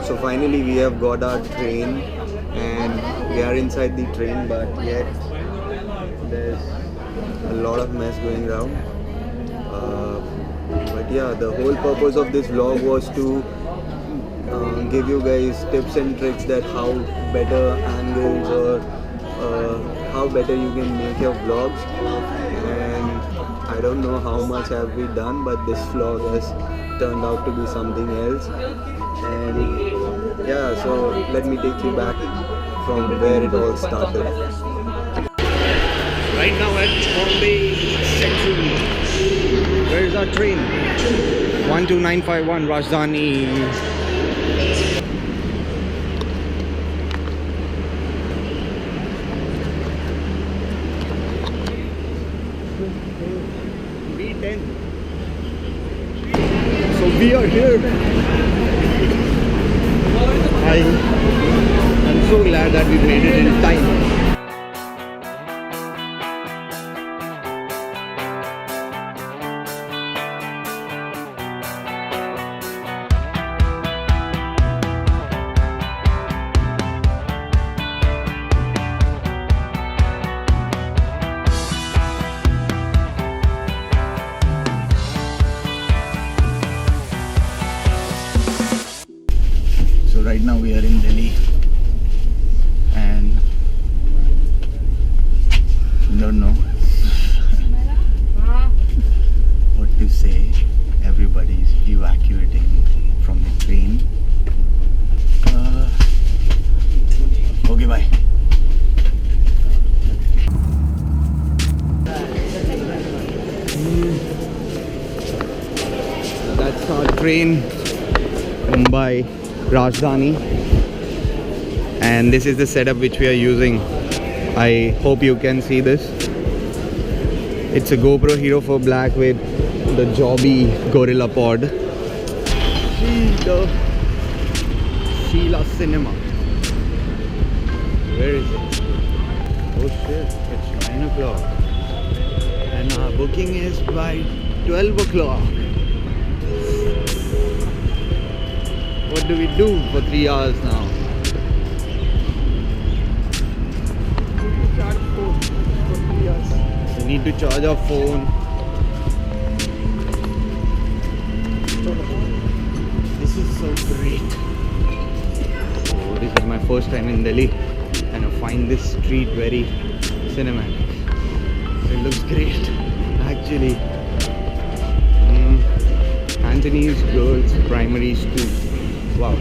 So finally we have got our train and we are inside the train, but yet there's a lot of mess going around. But yeah, the whole purpose of this vlog was to give you guys tips and tricks that how better angles or how better you can make your vlogs. And I don't know how much have we done, but this vlog has turned out to be something else. And yeah, so let me take you back from where it all started. Right now at Bombay Central. Where is our train? 12951 Rajdhani. B10. So we are here. I'm so glad that we made it in time. So right now we are in Delhi and don't know what to say. Everybody's evacuating from the train. Okay, bye. That's our train, Mumbai Rajdhani, and this is the setup which we are using. I hope you can see this. It's a GoPro Hero 4 Black with the Joby Gorilla Pod. Sheila Cinema. Where is it? Oh shit, it's 9 o'clock and our booking is by 12 o'clock. What do we do for 3 hours now? We need to charge our phone. This is so great. So this is my first time in Delhi and I find this street very cinematic. It looks great actually. Anthony's Girls Primary School. Wow.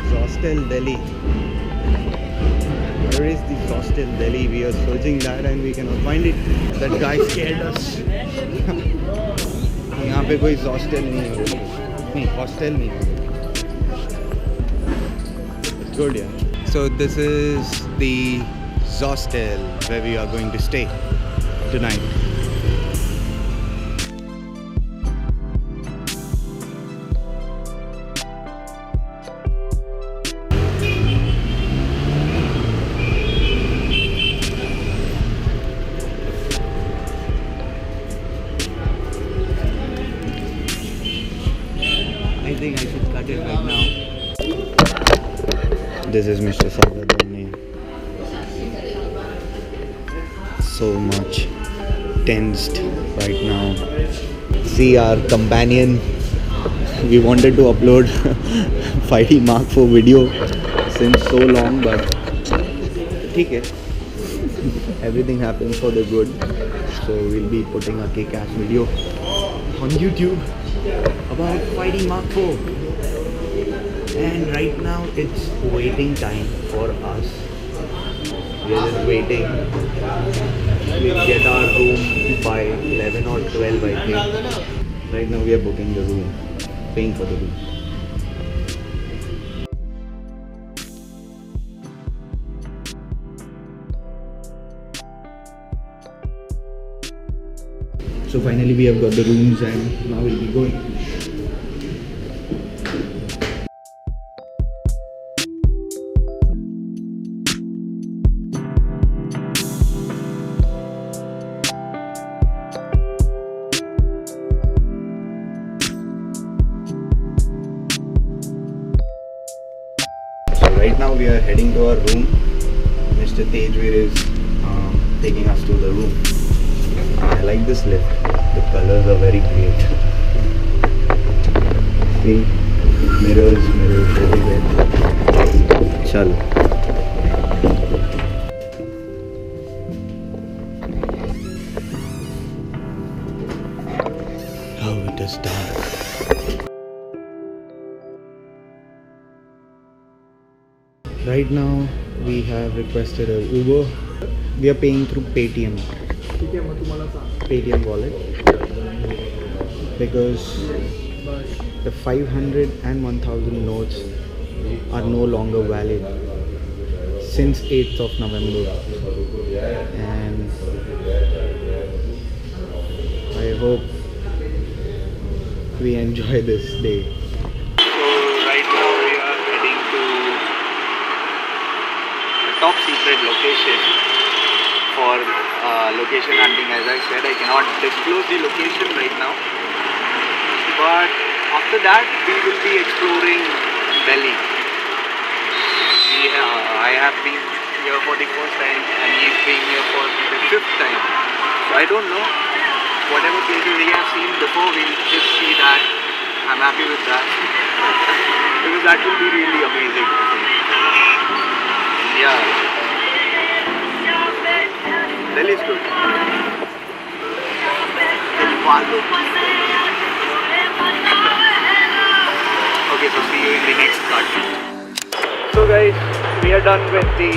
Hostel Delhi. Where is the Hostel Delhi? We are searching that and we cannot find it. That guy scared us. यहाँ पे कोई hostel नहीं है. नहीं, hostel नहीं है. It's good, yeah. So this is the hostel where we are going to stay tonight. I think I should cut it right now. This is Mr. Sagar Dhoni. So much tensed right now. See our companion. We wanted to upload 5D Mark IV video since so long, but okay. Everything happens for the good. So we'll be putting a kick-ass video on YouTube about 5D Mark IV. And right now it's waiting time for us. We are just waiting. We'll get our room by 11 or 12 I think. Right now we are booking the room, paying for the room. So finally we have got the rooms and now we'll be going. right now we are heading to our room. Mr. Tejveer is taking us to the room. I like this lift. The colors are very great. See, mirrors everywhere. Chal. Oh, it is dark. Right now, we have requested a Uber. We are paying through Paytm wallet because the 500 and 1000 notes are no longer valid since 8th of November, and I hope we enjoy this day. So right now we are heading to a top secret location for location hunting. As I said, I cannot disclose the location right now, but after that we will be exploring Delhi. I have been here for the first time and he's been here for the 5th time. So I don't know, whatever places we have seen before, we'll just see that. I'm happy with that because that will be really amazing. Yeah, Delhi is good. Okay, so see you in the next cut. So guys, we are done with the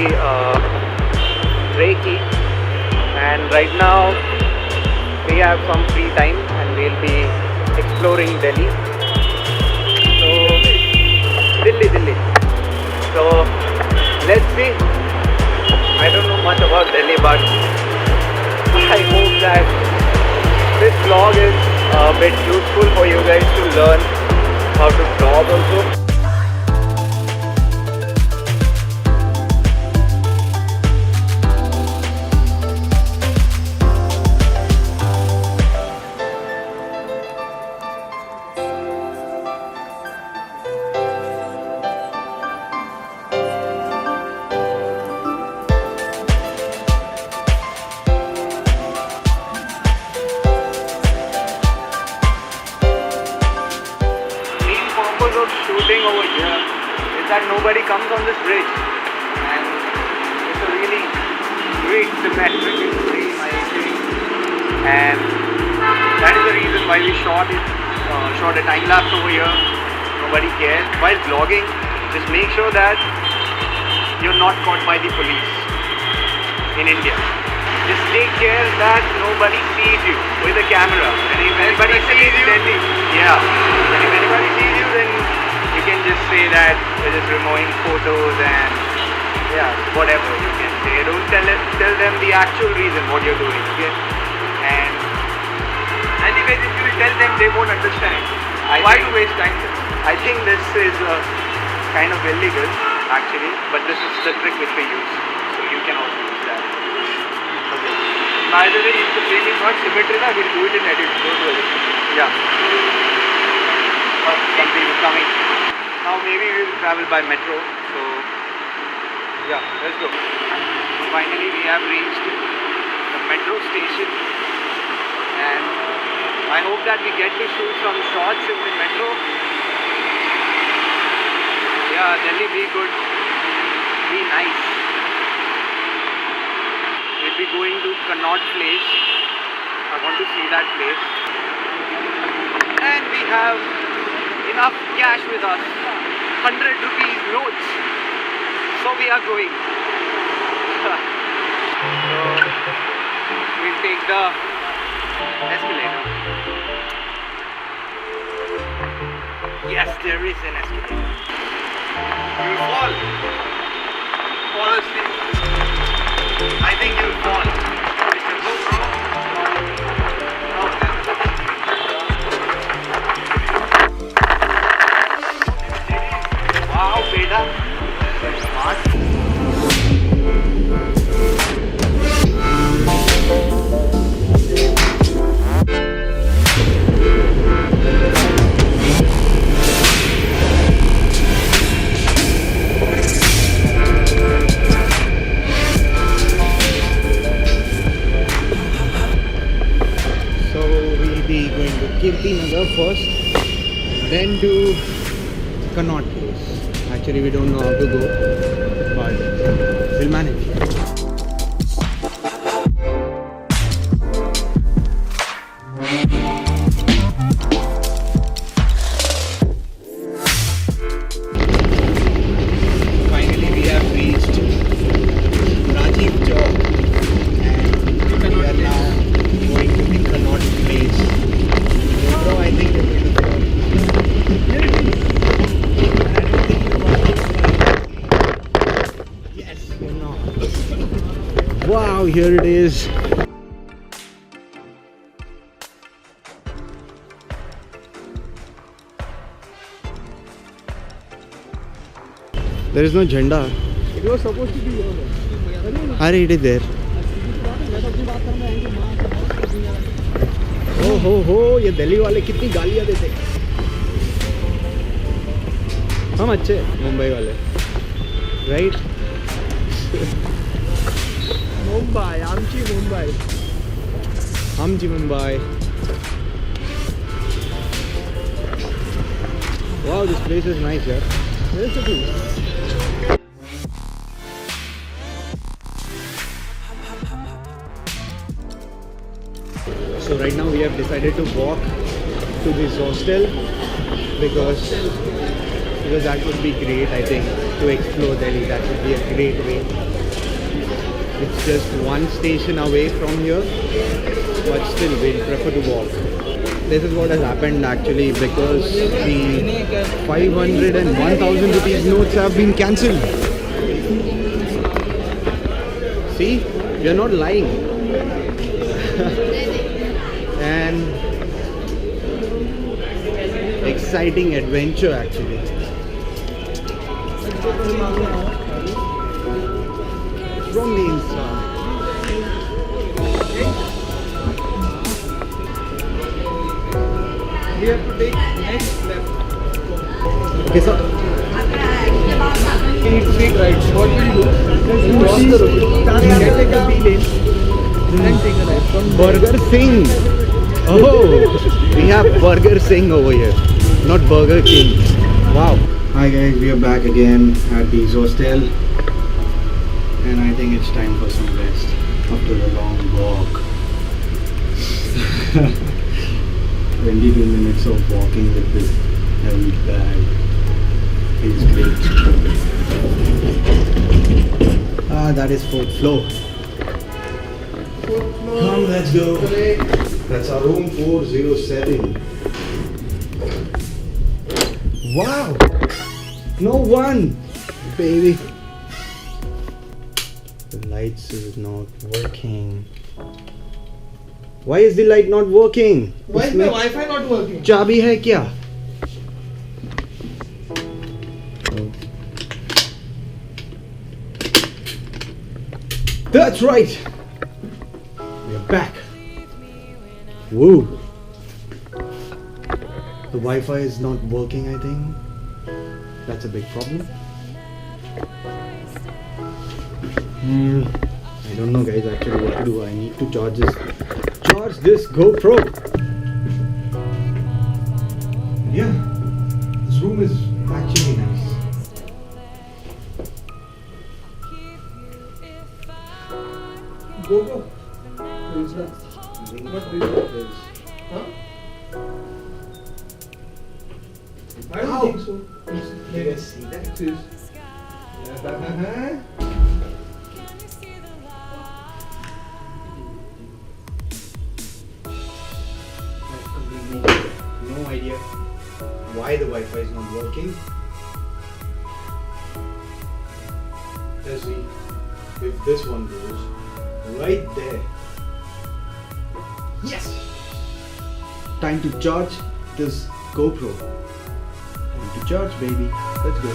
Reiki, and right now we have some free time and we'll be exploring Delhi. So Delhi. So let's see. I don't know much about Delhi, but I hope that this vlog is a bit useful for you guys to learn how to vlog also. Shooting over here is that nobody comes on this bridge, and it's a really great symmetric frame, I think, and that is the reason why we shot a time lapse over here. Nobody cares. While vlogging, just make sure that you're not caught by the police in India. Just take care that nobody sees you with a camera. And if anybody sees you, then and if anybody sees you, then you can just say that you're just removing photos and whatever you can say. Don't tell them the actual reason what you're doing. Okay? And anyways, if you tell them, they won't understand. Why to waste time? I think this is kind of illegal actually, but this is the trick which we use. So you can also use that. Okay. By the way, if the frame is not symmetrical, we'll do it in edit. Don't worry. Yeah. Some people coming. Now maybe we will travel by metro. So yeah, let's go. Finally we have reached the metro station, and I hope that we get to shoot some shots in the metro. Yeah, Delhi be good, be nice. We'll be going to Connaught Place. I want to see that place. And we have enough cash with us, 100 rupees notes. So we are going. So we'll take the escalator. Yes, there is an escalator. You will fall. Fall asleep. I think you will fall. Mr. GoPro. Wow, beta. Smart. Bhakti Nagar first, then to Connaught Place. Actually, we don't know how to go, but we'll manage. Finally, we have reached Rajiv Chowk and we are now going to the Connaught Place. Bro, I think we're going to go. Yes, we're not. Wow, here it is. There is no jhanda. It was supposed to be over. Are it is there? Oh हो ये दिल्ली वाले कितनी गालियाँ देते हैं. हम अच्छे मुंबई वाले, right? Mumbai, आमची Mumbai. आमची Mumbai. Wow, this place is nice, yaar. Where's the place? So right now we have decided to walk to this hostel because that would be great. I think to explore Delhi, that would be a great way. It's just one station away from here, but still we'll prefer to walk. This is what has happened actually, because the 500 and 1000 rupees notes have been cancelled. See, we are not lying. And exciting adventure actually. From the inside. We have to take next left. Okay, so We need to take right. What will you do? Cross the road. Get like a B lane. Then take a right. From Burger Singh. Oh, we have Burger Singh over here, not Burger King. Wow. Hi guys, we are back again at the hostel, and I think it's time for some rest after a long walk. 22 minutes of walking with this heavy bag is great. That is fourth floor. Come, let's go. That's our room 407. Wow! No one! Baby. The lights is not working. Why is the light not working? Why is my Wi-Fi not working? चाबी है क्या? That's right! We're back. Woo! The Wi-Fi is not working, I think. That's a big problem. I don't know guys actually what to do. I need to charge this GoPro. Yeah, this room is actually nice. Go. What is that? Huh? I don't think so. You guys see that? It is. I have completely no idea why the Wi-Fi is not working. Let's see if this one goes right there. Yes! Time to charge this GoPro. Time to charge, baby. Let's go.